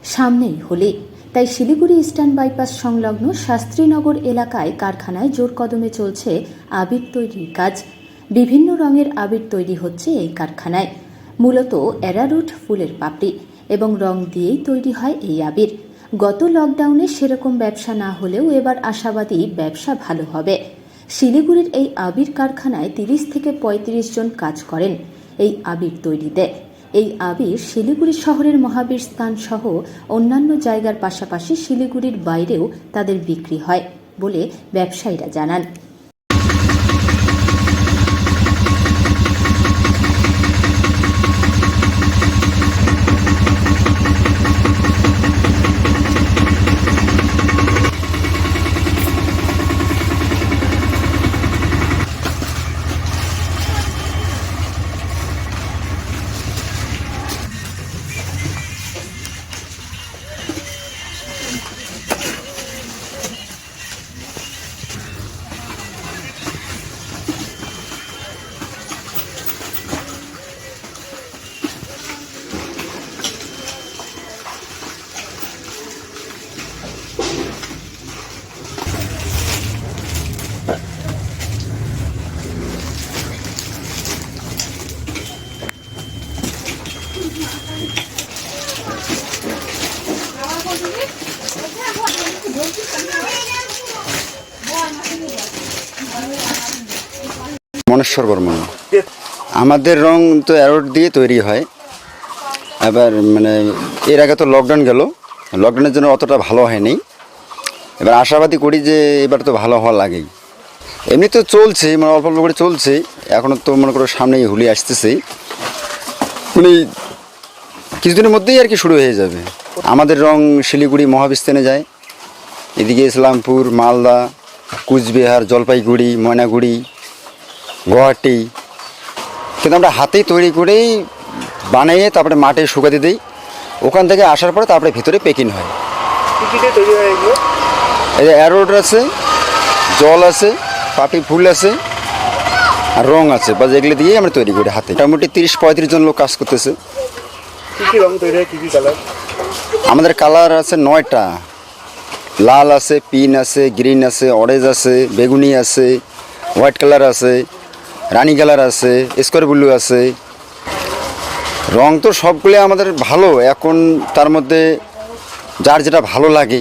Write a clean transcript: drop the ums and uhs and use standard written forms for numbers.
সামনেই হোলি, তাই Siliguri eastern bypass সংলগ্ন শাস্ত্রীনগর এলাকায় কারখানায় জোর কদমে চলছে আবির তৈরির কাজ। বিভিন্ন রঙের আবির তৈরি হচ্ছে এই কারখানায়। মূলত অ্যারারুট ফুলের পাপড়ি এবং রং দিয়েই তৈরি হয় এই আবির। গত লকডাউনে সেরকম ব্যবসা না হলেও এবার আশাবাদী ব্যবসা ভালো হবে। শিলিগুড়ির এই আবির কারখানায় 30 থেকে 35 জন কাজ করেন এই আবির তৈরিতে। এই আবির শিলিগুড়ি শহরের মহাবীর স্থান সহ অন্যান্য জায়গার পাশাপাশি শিলিগুড়ির বাইরেও তাদের বিক্রি হয় বলে ব্যবসায়ীরা জানান। মনেশ্বর বর্মন। আমাদের রং তো অ্যারোট দিয়ে তৈরি হয়। এবার এর আগে তো লকডাউন গেল, লকডাউনের জন্য অতটা ভালো হয়নি। এবার আশাবাদী করি যে এবার তো ভালো হওয়া লাগেই। এমনি তো চলছে, অল্প অল্প করে চলছে। এখনও তো মনে করো সামনেই হোলি আসতেছে, কিছুদিনের মধ্যেই আর কি শুরু হয়ে যাবে। আমাদের রং শিলিগুড়ি মহাবিস্তানে যায়, এদিকে ইসলামপুর, মালদা, কুচবিহার, জলপাইগুড়ি, ময়নাগুড়ি, গুয়াহাটি। কিন্তু আমরা হাতেই তৈরি করেই বানিয়ে তারপরে মাঠে শুকাতে দিই। ওখান থেকে আসার পরে তারপরে ভিতরে প্যাকিং হয়। তৈরি হয় এগুলো? এই যে অ্যারোড আছে, জল আছে, পাপড়ি ফুল আছে আর রং আছে, বা এগুলো দিয়েই আমরা তৈরি করি হাতে। মোটামুটি 30-35 জন লোক কাজ করতেছে। কী কী রং তৈরি হয়, কী কী কালার? আমাদের কালার আছে 9টা। লাল আছে, পিন আছে, গ্রিন আছে, অরেঞ্জ আছে, বেগুনি আছে, হোয়াইট কালার আছে, রানি কালার আছে, স্কোয়ার ব্লু আছে। রং তো সবগুলো আমাদের ভালো, এখন তার মধ্যে যার যেটা ভালো লাগে